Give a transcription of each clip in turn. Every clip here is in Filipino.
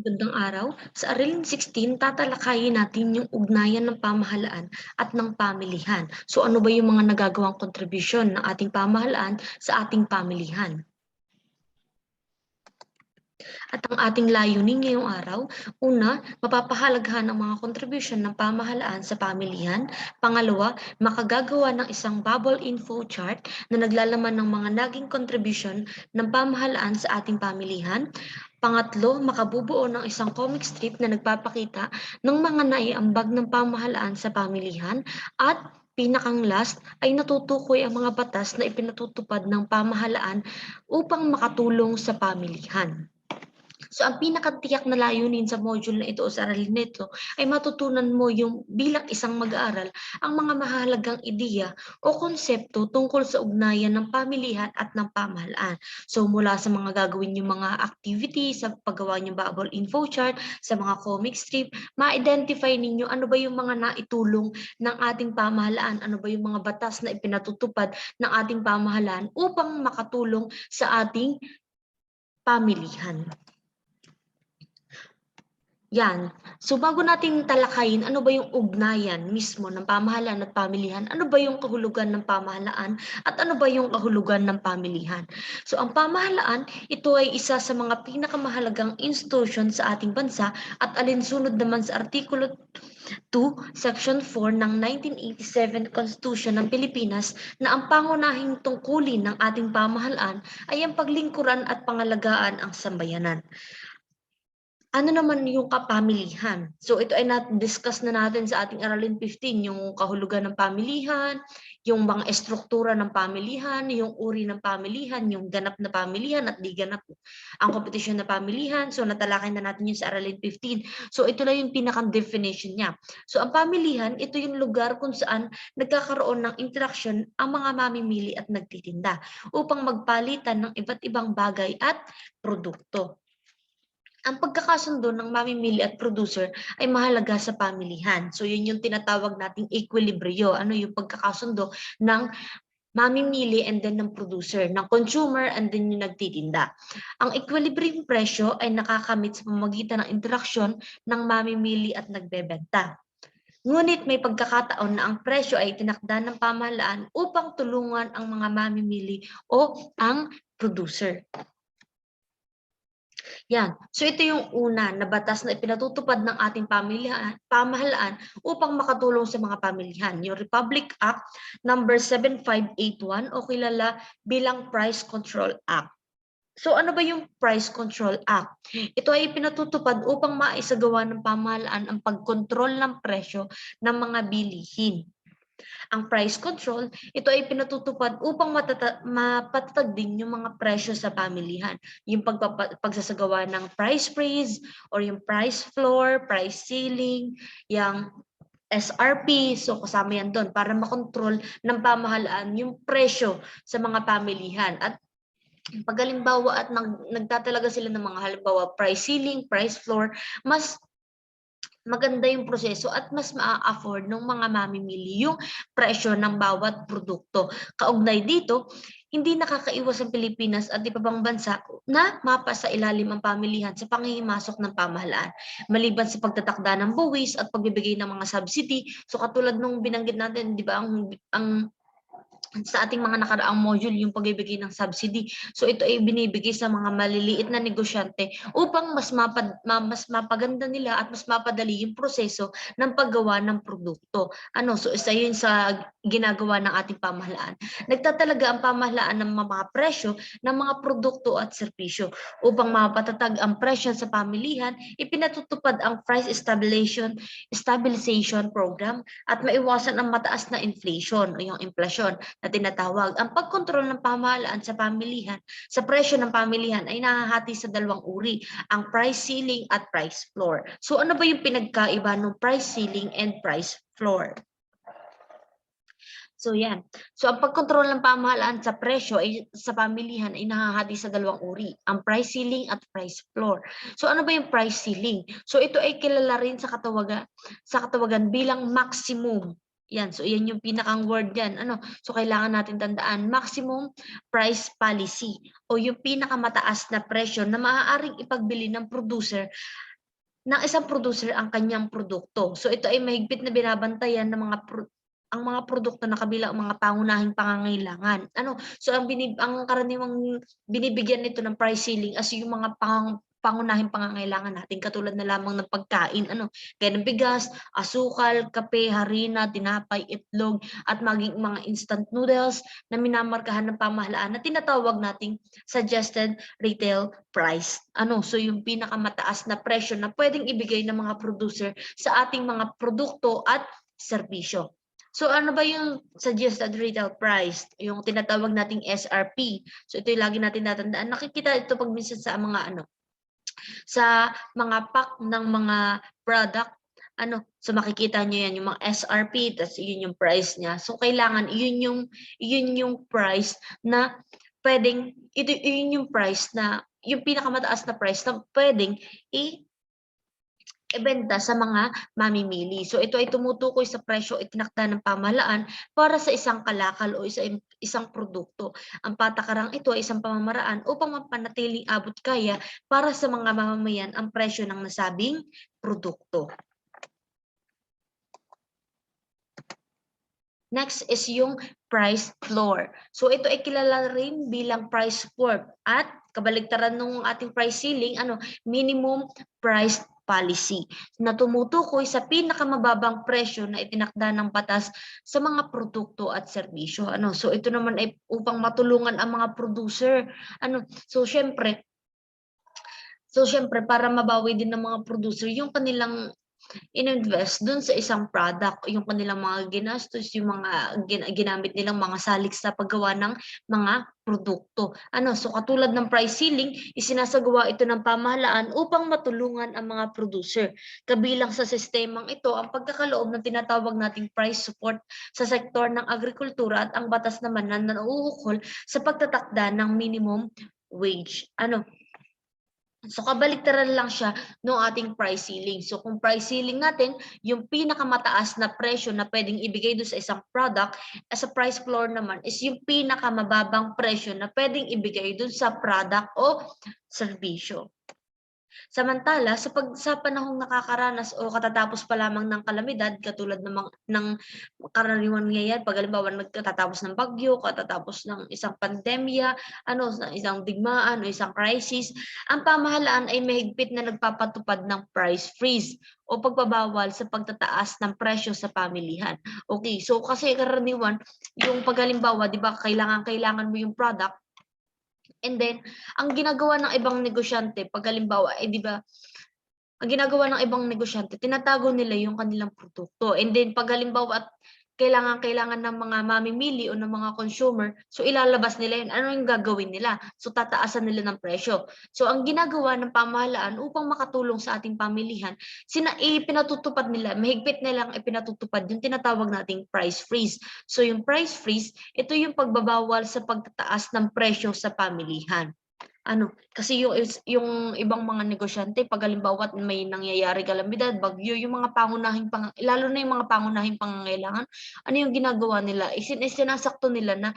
Magandang araw. Sa Aralin 16, tatalakayin natin yung ugnayan ng pamahalaan at ng pamilihan. So ano ba yung mga nagagawang kontribusyon ng ating pamahalaan sa ating pamilihan? At ang ating layunin ngayong araw, una, mapapahalagahan ang mga kontribusyon ng pamahalaan sa pamilihan. Pangalawa, makagagawa ng isang bubble info chart na naglalaman ng mga naging kontribusyon ng pamahalaan sa ating pamilihan. Pangatlo, makabubuo ng isang comic strip na nagpapakita ng mga naiambag ng pamahalaan sa pamilihan. At pinakang last ay natutukoy ang mga batas na ipinatutupad ng pamahalaan upang makatulong sa pamilihan. So ang pinakatiyak na layunin sa module na ito o sa aralin na ito ay matutunan mo yung bilang isang mag-aaral ang mga mahalagang ideya o konsepto tungkol sa ugnayan ng pamilihan at ng pamahalaan. So mula sa mga gagawin yung mga activities, sa paggawa ng bubble info chart, sa mga comic strip, ma-identify ninyo ano ba yung mga naitulong ng ating pamahalaan, ano ba yung mga batas na ipinatutupad ng ating pamahalaan upang makatulong sa ating pamilihan. Yan. So bago natin talakayin ano ba yung ugnayan mismo ng pamahalaan at pamilihan, ano ba yung kahulugan ng pamahalaan at ano ba yung kahulugan ng pamilihan. So ang pamahalaan, ito ay isa sa mga pinakamahalagang institusyon sa ating bansa at alinsunod naman sa Artikulo 2, Section 4 ng 1987 Constitution ng Pilipinas na ang pangunahing tungkulin ng ating pamahalaan ay ang paglingkuran at pangalagaan ang sambayanan. Ano naman yung kapamilihan? So ito ay na-discuss na natin sa ating Aralin 15, yung kahulugan ng pamilihan, yung mga estruktura ng pamilihan, yung uri ng pamilihan, yung ganap na pamilihan at di ganap ang kompetisyon na pamilihan. So natalakay na natin yun sa Aralin 15. So ito na yung pinakang definition niya. So ang pamilihan, ito yung lugar kung saan nagkakaroon ng interaksyon ang mga mamimili at nagtitinda upang magpalitan ng iba't ibang bagay at produkto. Ang pagkakasundo ng mamimili at producer ay mahalaga sa pamilihan. So yun yung tinatawag nating equilibrio. Ano yung pagkakasundo ng mamimili and then ng producer, ng consumer and then yung nagtitinda. Ang equilibrium presyo ay nakakamit sa pamamagitan ng interaksyon ng mamimili at nagbebenta. Ngunit may pagkakataon na ang presyo ay tinakda ng pamahalaan upang tulungan ang mga mamimili o ang producer. Yan. So ito yung una na batas na ipinatutupad ng ating pamahalaan upang makatulong sa mga pamilihan. Yung Republic Act number 7581 o kilala bilang Price Control Act. So ano ba yung Price Control Act? Ito ay ipinatutupad upang maisagawa ng pamahalaan ang pagkontrol ng presyo ng mga bilihin. Ang price control, ito ay pinatutupad upang mapatatag din yung mga presyo sa pamilihan. Yung pagsasagawa ng price freeze or yung price floor, price ceiling, yung SRP, so kasama yan doon para makontrol ng pamahalaan yung presyo sa mga pamilihan. At pag halimbawa at nagtatalaga sila ng mga halimbawa price ceiling, price floor, mas maganda yung proseso at mas maa-afford ng mga mamimili yung presyo ng bawat produkto. Kaugnay dito, hindi nakakaiwas ang Pilipinas at iba pang bansa na mapasa ilalim ang pamilihan sa panghihimasok ng pamahalaan. Maliban sa pagtatakda ng buwis at pagbibigay ng mga subsidy, so katulad nung binanggit natin, di ba, ang sa ating mga nakaraang module yung pagbibigay ng subsidy. So ito ay binibigay sa mga maliliit na negosyante upang mas mapaganda nila at mas mapadali yung proseso ng paggawa ng produkto. So isa yun sa ginagawa ng ating pamahalaan. Nagtatalaga ang pamahalaan ng mga presyo ng mga produkto at serbisyo. Upang mapatatag ang presyo sa pamilihan, ipinatutupad ang price stabilization program at maiwasan ang mataas na inflation o yung inflasyon na tinatawag. Ang pagkontrol ng pamahalaan sa pamilihan, sa presyo ng pamilihan ay nahahati sa dalawang uri, ang price ceiling at price floor. So ano ba yung pinagkaiba ng price ceiling and price floor? So yan. So ang pagkontrol ng pamahalaan sa presyo ay sa pamilihan ay nahahati sa dalawang uri, ang price ceiling at price floor. So ano ba yung price ceiling? So ito ay kilala rin sa katawagan bilang maximum. Yan, so yan yung pinakang word diyan. So kailangan natin tandaan, maximum price policy o yung pinakamataas na presyo na maaaring ipagbili ng producer ng isang producer ang kanyang produkto. So ito ay mahigpit na binabantayan ng ang mga produkto na kabilang ang mga pangunahing pangangailangan. So ang karaniwang binibigyan nito ng price ceiling as yung mga pangunahing pangangailangan natin katulad na lamang ng pagkain, gaya ng bigas, asukal, kape, harina, tinapay, itlog, at maging mga instant noodles na minamarkahan ng pamahalaan na tinatawag nating suggested retail price. So yung pinakamataas na presyo na pwedeng ibigay ng mga producer sa ating mga produkto at serbisyo. So ano ba yung suggested retail price? Yung tinatawag nating SRP. So ito yung lagi natin natandaan. Nakikita ito pag minsan sa mga pack ng mga product. So makikita nyo yan, yung mga SRP, tapos yun yung price niya. So kailangan yun yung price na pwedeng, yun yung price na, yung pinakamataas na price na pwedeng ibenta sa mga mamimili. So ito ay tumutukoy sa presyo itinakda ng pamahalaan para sa isang kalakal o isang produkto. Ang patakarang ito ay isang pamamaraan upang mapanatiling abot kaya para sa mga mamamayan ang presyo ng nasabing produkto. Next is yung price floor. So ito ay kilala rin bilang price floor at kabaligtaran ng ating price ceiling, minimum price policy na tumutukoy sa pinakamababang presyo na itinakda ng batas sa mga produkto at serbisyo. So ito naman ay upang matulungan ang mga producer. So syempre para mabawi din ng mga producer yung kanilang ininvest dun sa isang product, yung kanilang mga ginastos, yung mga ginamit nilang mga salik sa paggawa ng mga produkto. So katulad ng price ceiling, isinasagawa ito ng pamahalaan upang matulungan ang mga producer. Kabilang sa sistemang ito ang pagkakaloob ng tinatawag nating price support sa sektor ng agrikultura at ang batas naman na nauukol sa pagtatakda ng minimum wage. So kabaliktaran lang siya ng ating price ceiling. So kung price ceiling natin, yung pinakamataas na presyo na pwedeng ibigay doon sa isang product, as a price floor naman is yung pinakamababang presyo na pwedeng ibigay doon sa product o serbisyo. Samantala, sa panahong nakakaranas o katatapos pa lamang ng kalamidad, katulad ng karaniwan ngayon, pag halimbawa nagtatapos ng bagyo, katatapos ng isang pandemya, isang digmaan o isang crisis, ang pamahalaan ay mahigpit na nagpapatupad ng price freeze o pagbabawal sa pagtataas ng presyo sa pamilihan. Okay, so kasi karaniwan, yung pag halimbawa, di ba, kailangan mo yung product. And then, ang ginagawa ng ibang negosyante, pag halimbawa, di ba, ang ginagawa ng ibang negosyante, tinatago nila yung kanilang produkto. And then, pag halimbawa, at kailangan ng mga mamimili o ng mga consumer, so ilalabas nila yun. Ano yung gagawin nila? So tataasan nila ng presyo. So ang ginagawa ng pamahalaan upang makatulong sa ating pamilihan, ipinatutupad nila, mahigpit nilang ipinatutupad yung tinatawag nating price freeze. So yung price freeze, ito yung pagbabawal sa pagtataas ng presyo sa pamilihan. Kasi yung ibang mga negosyante, pag halimbawa may nangyayari kalamidad, bagyo, yung mga lalo na yung mga pangunahing pangangailangan, ano yung ginagawa nila? Sinasakto nila na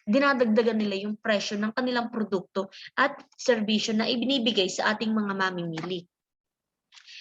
dinadagdagan nila yung presyo ng kanilang produkto at serbisyo na ibinibigay sa ating mga mamimili.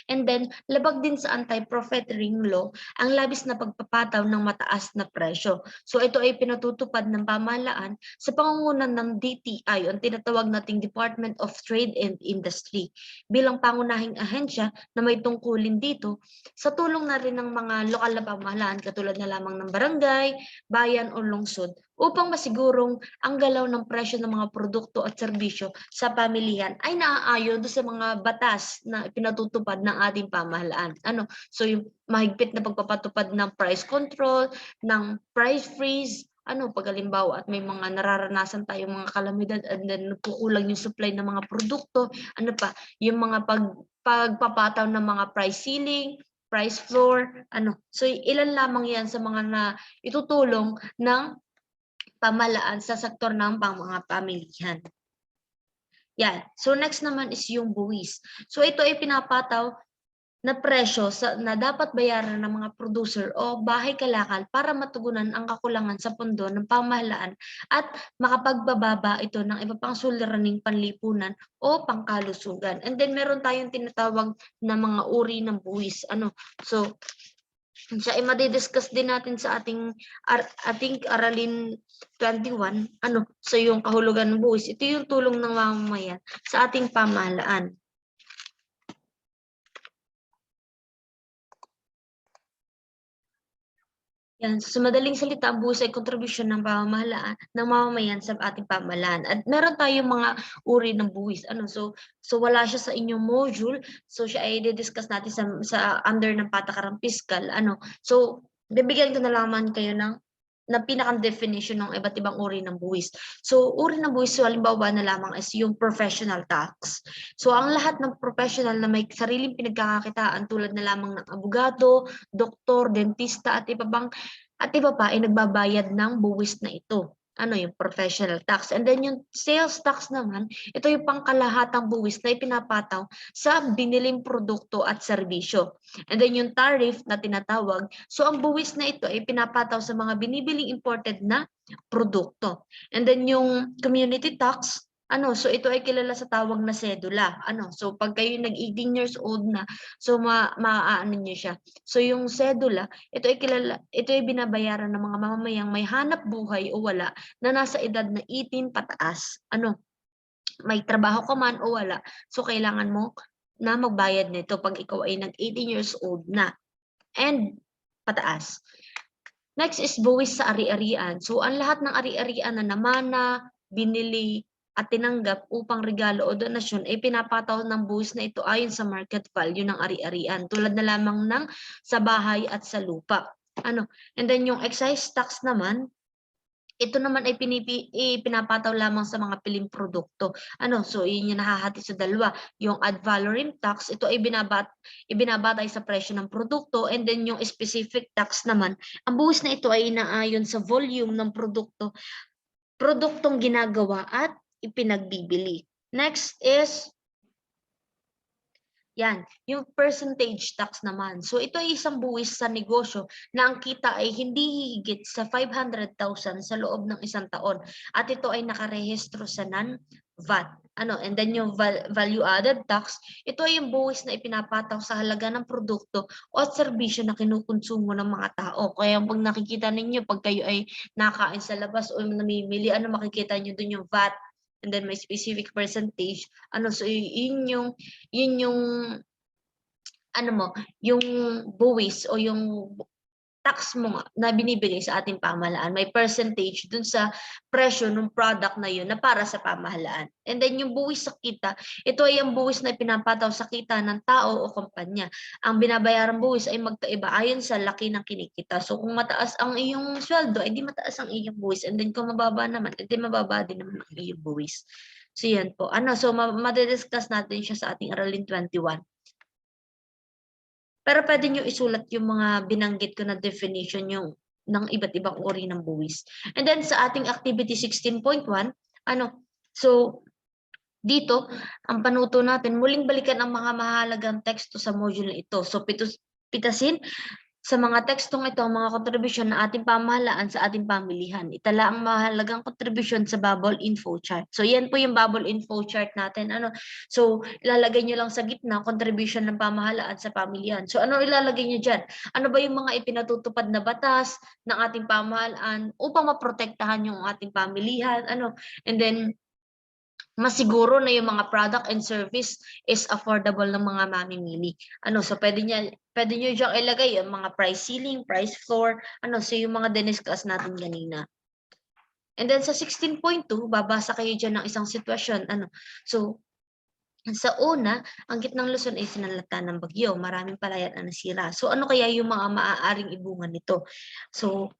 And then, labag din sa anti-profiteering law ang labis na pagpapataw ng mataas na presyo. So ito ay pinatutupad ng pamahalaan sa pangunguna ng DTI, ang tinatawag nating Department of Trade and Industry. Bilang pangunahing ahensya na may tungkulin dito, sa tulong na rin ng mga lokal na pamahalaan katulad na lamang ng barangay, bayan o lungsod, upang masigurong ang galaw ng presyo ng mga produkto at serbisyo sa pamilihan ay naaayon sa mga batas na pinatutupad ng ating pamahalaan. So yung mahigpit na pagpapatupad ng price control, ng price freeze, pag halimbawa at may mga nararanasan tayong mga kalamidad and then nagkukulang yung supply ng mga produkto, yung mga pagpapataw ng mga price ceiling, price floor, So ilan lamang yan sa mga na itutulong ng pamahalaan sa sektor ng mga pamilihan. Yan. So next naman is yung buwis. So ito ay pinapataw na presyo na dapat bayaran ng mga producer o bahay kalakal para matugunan ang kakulangan sa pondo ng pamahalaan at makapagbababa ito ng iba pang suliraning panlipunan o pangkalusugan. And then meron tayong tinatawag na mga uri ng buwis. So siya ay madidiscuss din natin sa ating aralin 21. So yung kahulugan ng buwis, ito yung tulong ng mamamayan sa ating pamahalaan. Yan, sa madaling salita, ang buwis ay kontribusyon ng mamamayan sa ating pamahalaan. At meron tayong mga uri ng buwis. So wala siya sa inyong module. So siya ay i-discuss natin sa under ng patakarang piskal. So bibigyan ko na lamang kayo ng pinakang definition ng iba't ibang uri ng buwis. So, uri ng buwis, so, halimbawa na lamang is yung professional tax. So, ang lahat ng professional na may sariling pinagkakakitaan tulad na lamang ng abogado, doktor, dentista, at iba pa ay nagbabayad ng buwis na ito. Yung professional tax. And then yung sales tax naman, ito yung pangkalahatang buwis na ipinapataw sa biniling produkto at serbisyo. And then yung tariff na tinatawag, so ang buwis na ito ay pinapataw sa mga binibiling imported na produkto. And then yung community tax, so ito ay kilala sa tawag na sedula. So pag kayo nag-18 years old na, so maaano niyo siya. So yung sedula, ito ay binabayaran ng mga mamamayang may hanap buhay o wala na nasa edad na 18 pataas. May trabaho ka man o wala, so kailangan mo na magbayad nito pag ikaw ay nag-18 years old na and pataas. Next is buwis sa ari-arian. So ang lahat ng ari-arian na namana, binili, at tinanggap upang regalo o donasyon ay pinapataw ng buwis na ito ayon sa market value ng ari-arian, tulad na lamang ng sa bahay at sa lupa. And then yung excise tax naman, ito naman ay pinapataw lamang sa mga piling produkto. So yun yung nahahati sa dalawa. Yung ad valorem tax, ito ay ibinabatay sa presyo ng produkto, and then yung specific tax naman, ang buwis na ito ay inaayon sa volume ng produktong ginagawa at ipinagbibili. Next is yan, yung percentage tax naman. So ito ay isang buwis sa negosyo na ang kita ay hindi higit sa 500,000 sa loob ng isang taon. At ito ay nakarehistro sa non-VAT. And then yung value added tax, ito ay yung buwis na ipinapataw sa halaga ng produkto o serbisyo na kinukonsumo ng mga tao. Kaya pag nakikita ninyo, pag kayo ay nakain sa labas o namimili, makikita nyo dun yung VAT, and then may specific percentage. So yun yung yung buwis o yung tax mo na binibigay sa ating pamahalaan. May percentage dun sa presyo ng product na yun na para sa pamahalaan. And then yung buwis sa kita, ito ay ang buwis na pinapataw sa kita ng tao o kumpanya. Ang binabayarang buwis ay magkaiba ayon sa laki ng kinikita. So kung mataas ang iyong sweldo, ay di mataas ang iyong buwis. And then kung mababa naman, ay di mababa din naman ang iyong buwis. So yan po. So madidiscuss natin siya sa ating aralin 21. Pero pwede nyo isulat yung mga binanggit ko na definition ng iba't ibang uri ng buwis. And then sa ating activity 16.1, so dito, ang panuto natin, muling balikan ang mga mahalagang teksto sa module na ito. So pitasin sa mga tekstong ito ang mga kontribusyon ng ating pamahalaan sa ating pamilihan. Itala ang mahalagang kontribusyon sa bubble info chart. So yan po yung bubble info chart natin. So ilalagay nyo lang sa gitna kontribusyon ng pamahalaan sa pamilihan. So ano ilalagay nyo dyan? Ano ba yung mga ipinatutupad na batas ng ating pamahalaan upang maprotektahan yung ating pamilihan? And then masiguro na yung mga product and service is affordable ng mga mamimili. So pwede nyo diyang ilagay yung mga price ceiling, price floor, so yung mga diniscuss natin kanina. And then sa 16.2, babasa kayo dyan ng isang sitwasyon. So sa una, ang gitnang Luzon ay sinalata ng bagyo. Maraming palayan na nasira. So ano kaya yung mga maaaring ibungan nito? So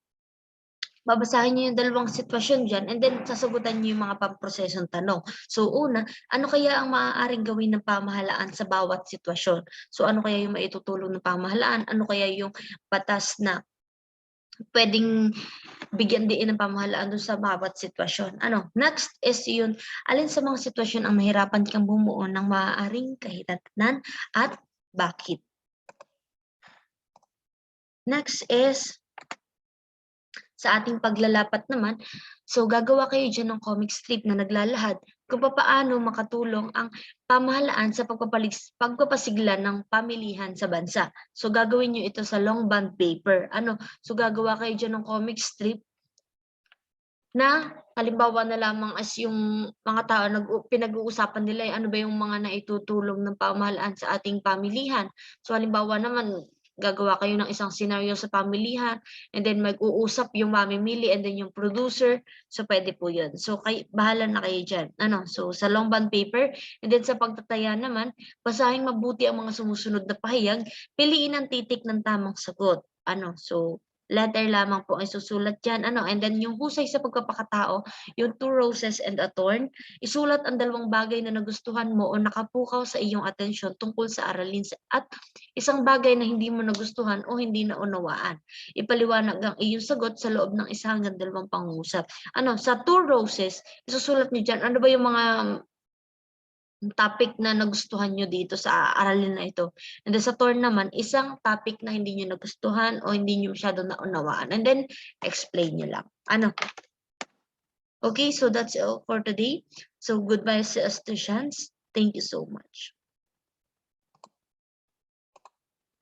babasahin niyo yung dalawang sitwasyon dyan, and then sasagutan niyo yung mga pamprosesong tanong. So una, ano kaya ang maaaring gawin ng pamahalaan sa bawat sitwasyon? So ano kaya yung maitutulong ng pamahalaan? Ano kaya yung batas na pwedeng bigyan din ng pamahalaan dun sa bawat sitwasyon? Next is yun, alin sa mga sitwasyon ang mahirapan kang bumuo ng maaaring kahitatnan at bakit? Next is sa ating paglalapat naman, so gagawa kayo dyan ng comic strip na naglalahad kung paano makatulong ang pamahalaan sa pagpapasigla ng pamilihan sa bansa. So gagawin nyo ito sa long bond paper. So gagawa kayo dyan ng comic strip na halimbawa na lamang as yung mga tao pinag-uusapan nila ano ba yung mga naitutulong ng pamahalaan sa ating pamilihan. So halimbawa naman gagawa kayo ng isang scenario sa pamilihan and then mag-uusap yung mamimili and then yung producer. So pwede po yun. So bahala na kayo dyan. So sa long bond paper and then sa pagtataya naman, basahin mabuti ang mga sumusunod na pahayag, piliin ang titik ng tamang sagot. So letter lamang po ay susulat dyan. And then yung husay sa pagpapakatao, yung 2 roses and a thorn, isulat ang 2 bagay na nagustuhan mo o nakapukaw sa iyong atensyon tungkol sa aralin at isang bagay na hindi mo nagustuhan o hindi naunawaan. Ipaliwanag ang iyong sagot sa loob ng 1 hanggang 2 pangungusap. Sa 2 roses, isusulat nyo dyan, ano ba yung mga topic na nagustuhan nyo dito sa aralin na ito. And then sa thorn naman, isang topic na hindi nyo nagustuhan o hindi nyo masyado naunawaan. And then, explain nyo lang. Okay, so that's all for today. So goodbye, students. Thank you so much.